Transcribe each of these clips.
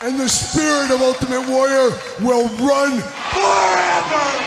and the spirit of Ultimate Warrior will run forever!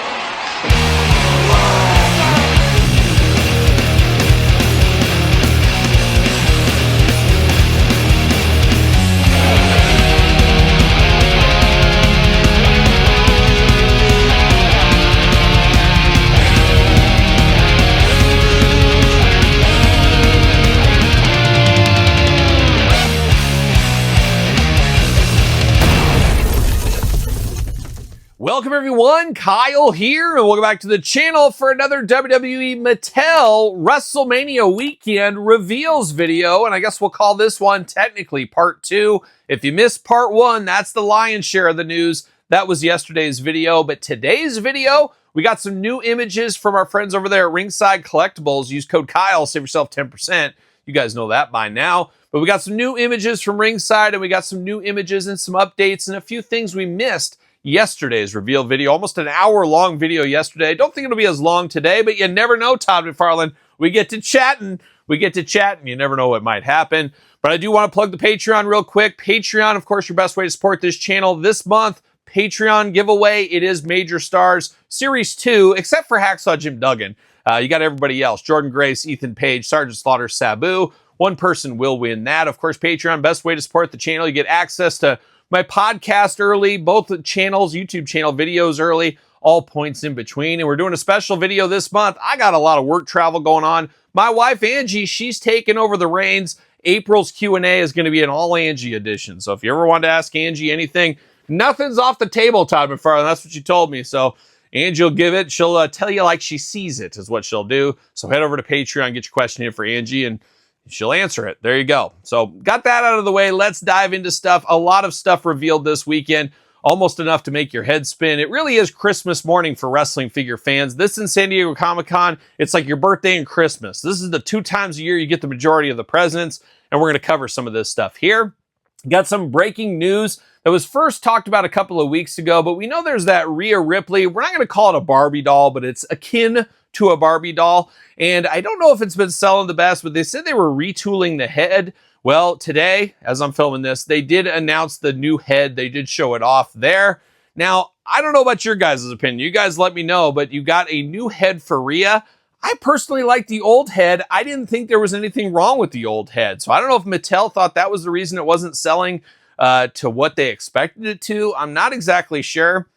Welcome everyone, Kyle here, and welcome back to the channel for another WWE Mattel Wrestlemania weekend reveals video, and I guess we'll call this one technically part 2. If you missed part 1, that's the lion's share of the news. That was yesterday's video, but today's video, we got some new images from our friends over there at Ringside Collectibles. Use code Kyle, save yourself 10%. You guys know that by now. But we got some new images from Ringside, and we got some new images and some updates and a few things we missed yesterday's reveal video, almost an hour-long video yesterday. Don't think it'll be as long today, but you never know, Todd McFarlane. We get to chatting. You never know what might happen. But I do want to plug the Patreon real quick. Patreon, of course, your best way to support this channel. This month, Patreon giveaway. It is Major Stars Series 2, except for Hacksaw Jim Duggan. You got everybody else. Jordan Grace, Ethan Page, Sergeant Slaughter, Sabu. One person will win that. Of course, Patreon, best way to support the channel. You get access to my podcast early, both the channels, YouTube channel videos early, all points in between. And we're doing a special video this month. I got a lot of work travel going on. My wife, Angie, she's taking over the reins. April's Q&A is going to be an all Angie edition. So if you ever want to ask Angie anything, nothing's off the table, Todd McFarlane. That's what she told me. So Angie will give it. She'll tell you like she sees it is what she'll do. So head over to Patreon, get your question in for Angie, and she'll answer it. There you go. So got that out of the way. Let's dive into stuff. A lot of stuff revealed this weekend. Almost enough to make your head spin. It really is Christmas morning for wrestling figure fans. This in San Diego Comic-Con, it's like your birthday and Christmas. This is the 2 times a year you get the majority of the presents, and we're going to cover some of this stuff here. Got some breaking news that was first talked about a couple of weeks ago, but we know there's that Rhea Ripley. We're not going to call it a Barbie doll, but it's akin to a Barbie doll. And I don't know if it's been selling the best, but they said they were retooling the head. Well, today, as I'm filming this, they did announce the new head. They did show it off there. Now, I don't know about your guys' opinion. You guys let me know, but you got a new head for Rhea. I personally like the old head. I didn't think there was anything wrong with the old head. So I don't know if Mattel thought that was the reason it wasn't selling to what they expected it to. I'm not exactly sure.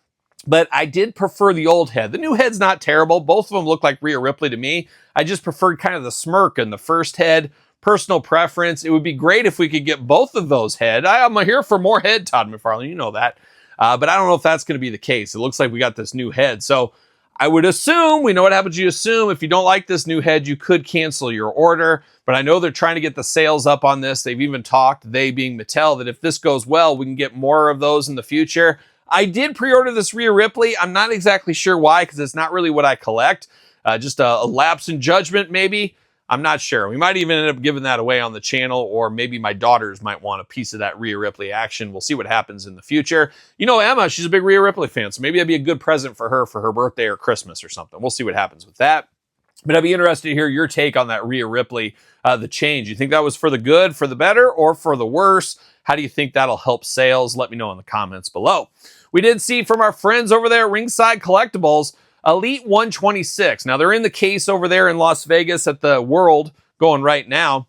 But I did prefer the old head. The new head's not terrible. Both of them look like Rhea Ripley to me. I just preferred kind of the smirk in the first head. Personal preference. It would be great if we could get both of those head. I'm here for more head, Todd McFarlane. You know that. But I don't know if that's going to be the case. It looks like we got this new head. So I would assume, we know what happens. You assume if you don't like this new head, you could cancel your order. But I know they're trying to get the sales up on this. They've even talked, they being Mattel, that if this goes well, we can get more of those in the future. I did pre-order this Rhea Ripley. I'm not exactly sure why, because it's not really what I collect. Just a lapse in judgment, maybe. I'm not sure. We might even end up giving that away on the channel, or maybe my daughters might want a piece of that Rhea Ripley action. We'll see what happens in the future. You know, Emma, she's a big Rhea Ripley fan, so maybe that'd be a good present for her birthday or Christmas or something. We'll see what happens with that. But I'd be interested to hear your take on that Rhea Ripley, the change. You think that was for the good, for the better, or for the worse? How do you think that'll help sales? Let me know in the comments below. We did see from our friends over there at Ringside Collectibles, Elite 126. Now, they're in the case over there in Las Vegas at the World going right now.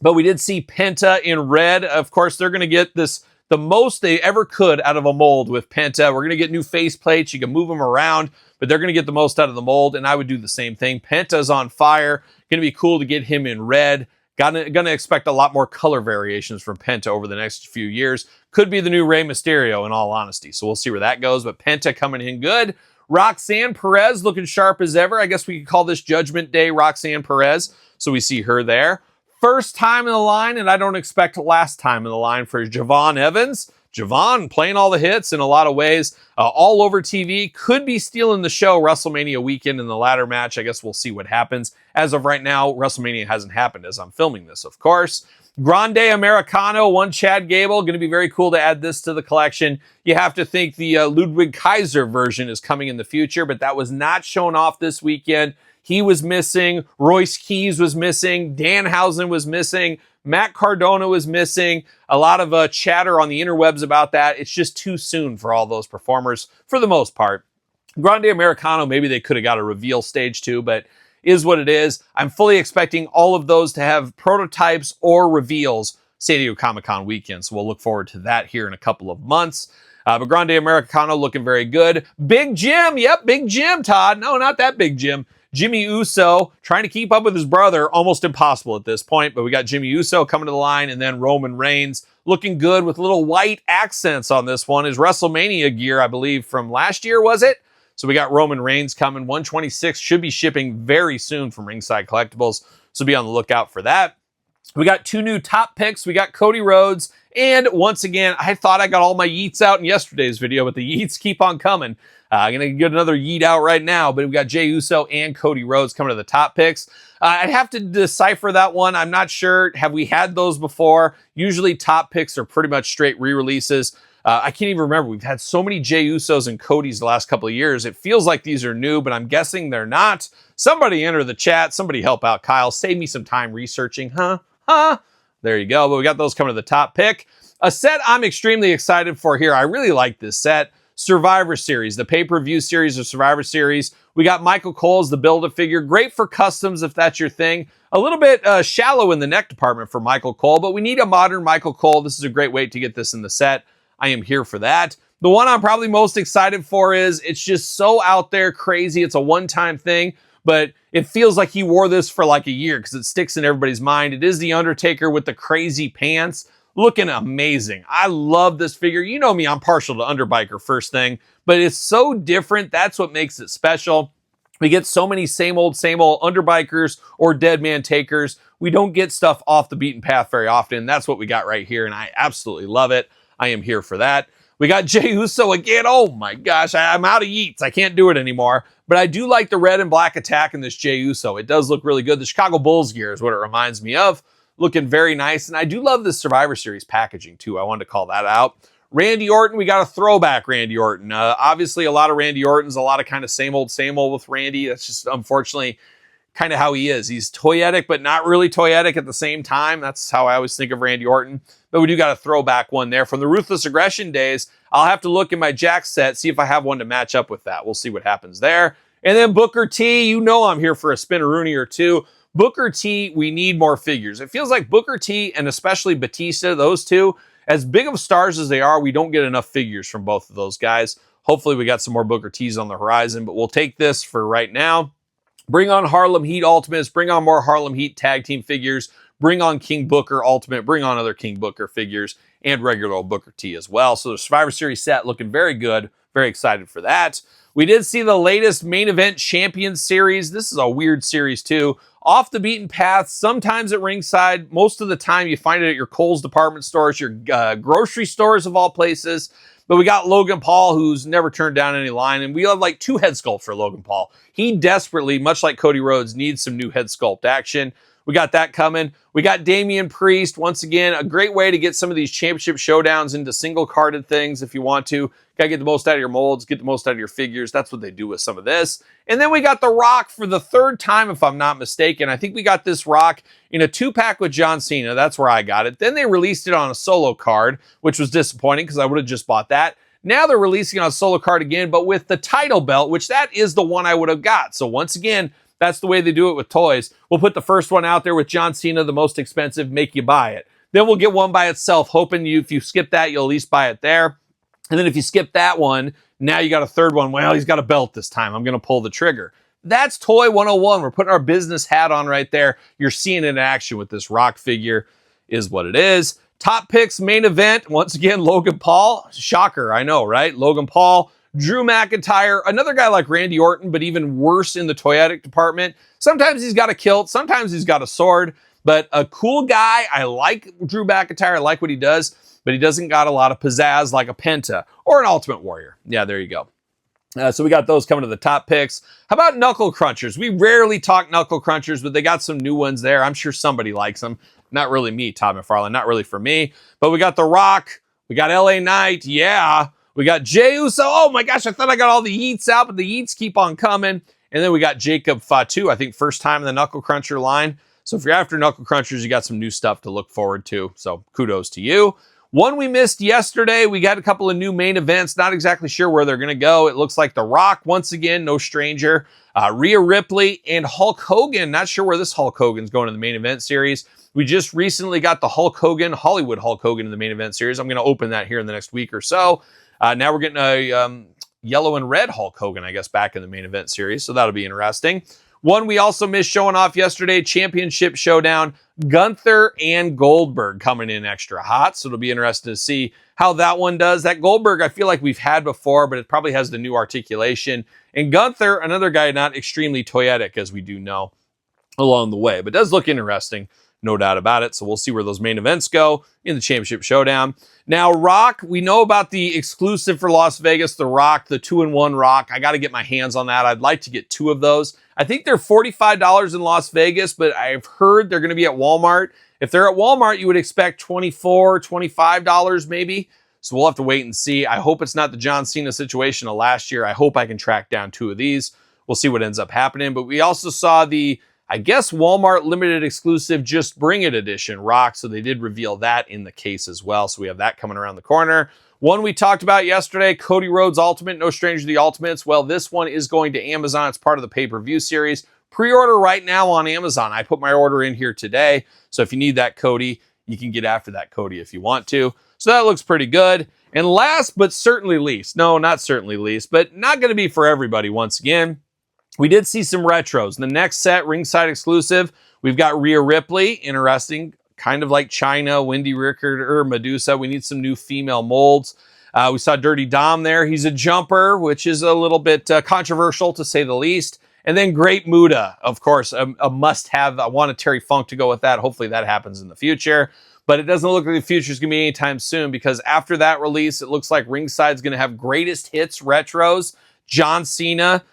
But we did see Penta in red. Of course, they're going to get this the most they ever could out of a mold with Penta. We're going to get new face plates. You can move them around, but they're going to get the most out of the mold, and I would do the same thing. Penta's on fire. Going to be cool to get him in red. Gonna expect a lot more color variations from Penta over the next few years. Could be the new Rey Mysterio, in all honesty. So we'll see where that goes. But Penta coming in good. Roxanne Perez looking sharp as ever. I guess we could call this Judgment Day Roxanne Perez. So we see her there. First time in the line, and I don't expect last time in the line for Javon Evans. Javon playing all the hits in a lot of ways. All over TV. Could be stealing the show Wrestlemania weekend in the ladder match. I guess we'll see what happens. As of right now, Wrestlemania hasn't happened as I'm filming this, of course. Grande Americano, one Chad Gable. Going to be very cool to add this to the collection. You have to think the Ludwig Kaiser version is coming in the future, but that was not shown off this weekend. He was missing. Royce Keys was missing. Danhausen was missing. Matt Cardona was missing. A lot of chatter on the interwebs about that. It's just too soon for all those performers for the most part. Grande Americano, maybe they could have got a reveal stage too, but is what it is. I'm fully expecting all of those to have prototypes or reveals San Diego Comic-Con weekend. So we'll look forward to that here in a couple of months. But Grande Americano looking very good. Big Jim. Yep, Big Jim, Todd. No, not that Big Jim. Jimmy Uso trying to keep up with his brother. Almost impossible at this point. But we got Jimmy Uso coming to the line, and then Roman Reigns looking good with little white accents on this one. His WrestleMania gear, I believe, from last year, was it? So we got Roman Reigns coming. 126 should be shipping very soon from Ringside Collectibles. So be on the lookout for that. We got 2 new top picks. We got Cody Rhodes. And once again, I thought I got all my yeets out in yesterday's video, but the yeets keep on coming. I'm going to get another yeet out right now, but we got Jey Uso and Cody Rhodes coming to the top picks. I'd have to decipher that one. I'm not sure. Have we had those before? Usually top picks are pretty much straight re-releases. I can't even remember. We've had so many Jey Usos and Codys the last couple of years. It feels like these are new, but I'm guessing they're not. Somebody enter the chat. Somebody help out Kyle. Save me some time researching. There you go. But we got those coming to the top pick. A set I'm extremely excited for here. I really like this set. Survivor Series, the pay-per-view series of Survivor Series. We got Michael Cole as the Build-A-Figure. Great for customs if that's your thing. A little bit shallow in the neck department for Michael Cole, but we need a modern Michael Cole. This is a great way to get this in the set. I am here for that. The one I'm probably most excited for is it's just so out there, crazy. It's a one-time thing, but it feels like he wore this for like a year because it sticks in everybody's mind. It is The Undertaker with the crazy pants. Looking amazing. I love this figure. You know me, I'm partial to Underbiker first thing, but it's so different. That's what makes it special. We get so many same old Underbikers or Dead Man Takers. We don't get stuff off the beaten path very often. That's what we got right here, and I absolutely love it. I am here for that. We got Jey Uso again. Oh my gosh, I'm out of yeets. I can't do it anymore. But I do like the red and black attack in this Jey Uso. It does look really good. The Chicago Bulls gear is what it reminds me of. Looking very nice. And I do love the Survivor Series packaging too. I wanted to call that out. Randy Orton, we got a throwback Randy Orton. Obviously a lot of Randy Ortons, a lot of kind of same old with Randy. That's just unfortunately kind of how he is. He's toyetic, but not really toyetic at the same time. That's how I always think of Randy Orton. But we do got a throwback one there from the Ruthless Aggression days. I'll have to look in my Jakks set, see if I have one to match up with that. We'll see what happens there. And then Booker T, you know I'm here for a spinneroonie or two. Booker T, we need more figures. It feels like Booker T and especially Batista, those two, as big of stars as they are, we don't get enough figures from both of those guys. Hopefully we got some more Booker T's on the horizon, but we'll take this for right now. Bring on Harlem Heat Ultimates, bring on more Harlem Heat tag team figures, bring on King Booker Ultimate, bring on other King Booker figures, and regular old Booker T as well. So the Survivor Series set looking very good. Very excited for that. We did see the latest Main Event Champions series. This is a weird series too. Off the beaten path, sometimes at ringside. Most of the time you find it at your Kohl's department stores, your grocery stores of all places. But we got Logan Paul, who's never turned down any line, and we have like 2 head sculpts for Logan Paul. He desperately, much like Cody Rhodes, needs some new head sculpt action. We got that coming. We got Damian Priest. Once again, a great way to get some of these championship showdowns into single-carded things if you want to. Got to get the most out of your molds, get the most out of your figures. That's what they do with some of this. And then we got The Rock for the 3rd time, if I'm not mistaken. I think we got this Rock in a 2-pack with John Cena. That's where I got it. Then they released it on a solo card, which was disappointing because I would have just bought that. Now they're releasing it on a solo card again, but with the title belt, which that is the one I would have got. So once again, that's the way they do it with toys. We'll put the first one out there with John Cena, the most expensive, make you buy it. Then we'll get one by itself, hoping if you skip that, you'll at least buy it there. And then if you skip that one, now you got a 3rd one. Well, he's got a belt this time. I'm going to pull the trigger. That's Toy 101. We're putting our business hat on right there. You're seeing it in action with this Rock figure is what it is. Top picks, main event. Once again, Logan Paul. Shocker, I know, right? Logan Paul. Drew McIntyre, another guy like Randy Orton, but even worse in the toyetic department. Sometimes he's got a kilt, sometimes he's got a sword, but a cool guy. I like Drew McIntyre, I like what he does, but he doesn't got a lot of pizzazz like a Penta or an Ultimate Warrior. Yeah, there you go. So we got those coming to the top picks. How about Knuckle Crunchers? We rarely talk Knuckle Crunchers, but they got some new ones there. I'm sure somebody likes them. Not really me, Todd McFarlane, not really for me. But we got The Rock, we got LA Knight, yeah. We got Jey Uso. Oh my gosh, I thought I got all the yeets out, but the yeets keep on coming. And then we got Jacob Fatu, I think first time in the Knuckle Cruncher line. So if you're after Knuckle Crunchers, you got some new stuff to look forward to. So kudos to you. One we missed yesterday, we got a couple of new main events. Not exactly sure where they're going to go. It looks like The Rock, once again, no stranger. Rhea Ripley and Hulk Hogan. Not sure where this Hulk Hogan's going in the main event series. We just recently got the Hulk Hogan, Hollywood Hulk Hogan in the main event series. I'm going to open that here in the next week or so. Now we're getting a yellow and red Hulk Hogan, I guess, back in the main event series. So that'll be interesting. One we also missed showing off yesterday, Championship Showdown, Gunther and Goldberg coming in extra hot. So it'll be interesting to see how that one does. That Goldberg, I feel like we've had before, but it probably has the new articulation. And Gunther, another guy not extremely toyetic, as we do know, along the way. But does look interesting, no doubt about it. So we'll see where those main events go in the Championship Showdown. Now, Rock, we know about the exclusive for Las Vegas, the Rock, the 2-in-1 Rock. I got to get my hands on that. I'd like to get 2 of those. I think they're $45 in Las Vegas, but I've heard they're going to be at Walmart. If they're at Walmart, you would expect $24, $25 maybe. So we'll have to wait and see. I hope it's not the John Cena situation of last year. I hope I can track down 2 of these. We'll see what ends up happening. But we also saw the, I guess, Walmart limited exclusive Just Bring It edition Rock. So they did reveal that in the case as well. So we have that coming around the corner. One we talked about yesterday, Cody Rhodes Ultimate, no stranger to the Ultimates. Well, this one is going to Amazon. It's part of the pay-per-view series. Pre-order right now on Amazon. I put my order in here today. So if you need that Cody, you can get after that Cody if you want to. So that looks pretty good. And last but certainly least, no, not certainly least, but not going to be for everybody once again, we did see some retros. The next set, ringside exclusive, we've got Rhea Ripley, interesting, kind of like Chyna, Wendy Richter, Medusa. We need some new female molds. We saw Dirty Dom there. He's a jumper, which is a little bit controversial to say the least. And then Great Muta, of course, a must-have. I wanted Terry Funk to go with that. Hopefully that happens in the future. But it doesn't look like the future is going to be anytime soon, because after that release, it looks like Ringside's going to have greatest hits retros. John Cena,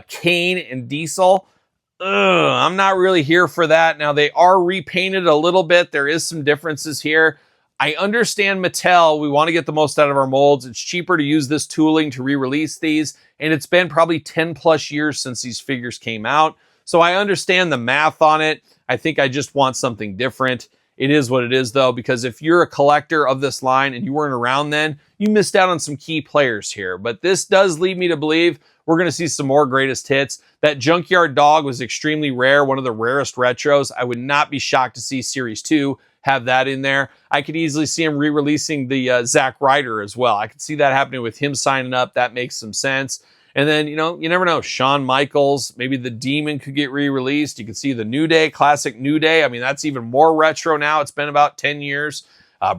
Kane, and Diesel. I'm not really here for that. Now, they are repainted a little bit. There is some differences here. I understand Mattel. We want to get the most out of our molds. It's cheaper to use this tooling to re-release these. And it's been probably 10 plus years since these figures came out. So I understand the math on it. I think I just want something different. It is what it is, though, because if you're a collector of this line and you weren't around then, you missed out on some key players here. But this does lead me to believe we're going to see some more greatest hits. That Junkyard Dog was extremely rare, one of the rarest retros. I would not be shocked to see Series 2 have that in there. I could easily see him re-releasing the Zack Ryder as well. I could see that happening with him signing up. That makes some sense. And then, you know, you never know. Shawn Michaels, maybe the Demon could get re-released. You can see the New Day, classic New Day. I mean, that's even more retro now. It's been about 10 years.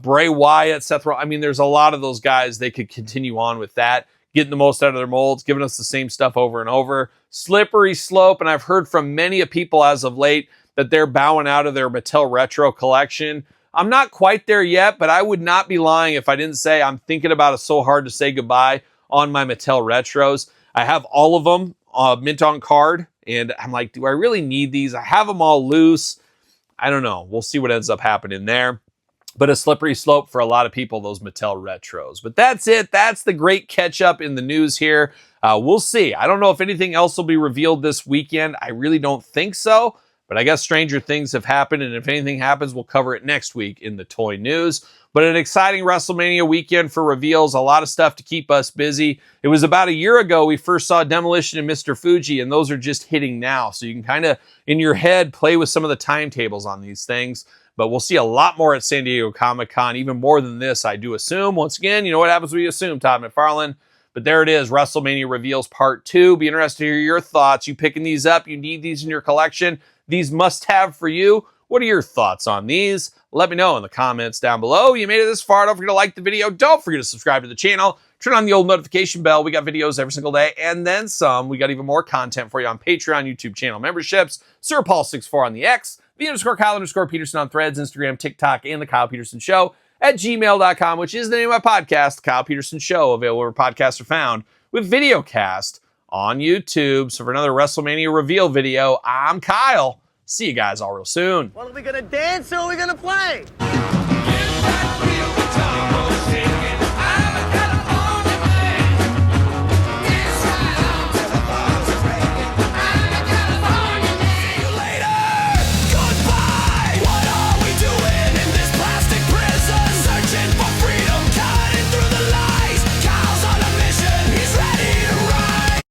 Bray Wyatt, Seth Rollins. I mean, there's a lot of those guys. They could continue on with that, getting the most out of their molds, giving us the same stuff over and over. Slippery slope, and I've heard from many people as of late that they're bowing out of their Mattel Retro collection. I'm not quite there yet, but I would not be lying if I didn't say I'm thinking about it so hard to say goodbye on my Mattel Retros. I have all of them mint on card, and I'm like, do I really need these? I have them all loose. I don't know. We'll see what ends up happening there. But a slippery slope for a lot of people, those Mattel Retros. But that's it. That's the great catch-up in the news here. We'll see. I don't know if anything else will be revealed this weekend. I really don't think so. But I guess stranger things have happened, and if anything happens, we'll cover it next week in the toy news. But an exciting WrestleMania weekend for reveals, a lot of stuff to keep us busy. It was about a year ago we first saw Demolition and Mr. Fuji, and those are just hitting now. So you can kind of, in your head, play with some of the timetables on these things. But we'll see a lot more at San Diego Comic-Con, even more than this, I do assume. Once again, you know what happens when you assume, Todd McFarlane. But there it is, WrestleMania Reveals Part 2. Be interested to hear your thoughts. You picking these up? You need these in your collection? These must-have for you? What are your thoughts on these? Let me know in the comments down below. You made it this far. Don't forget to like the video. Don't forget to subscribe to the channel. Turn on the old notification bell. We got videos every single day and then some. We got even more content for you on Patreon, YouTube channel memberships. Sir Paul64 on the X, _Kyle_Peterson on Threads, Instagram, TikTok, and The Kyle Peterson Show at gmail.com, which is the name of my podcast, The Kyle Peterson Show, available where podcasts are found, with videocast on YouTube. So for another WrestleMania reveal video, I'm Kyle. See you guys all real soon. Well, are we going to dance or are we going to play?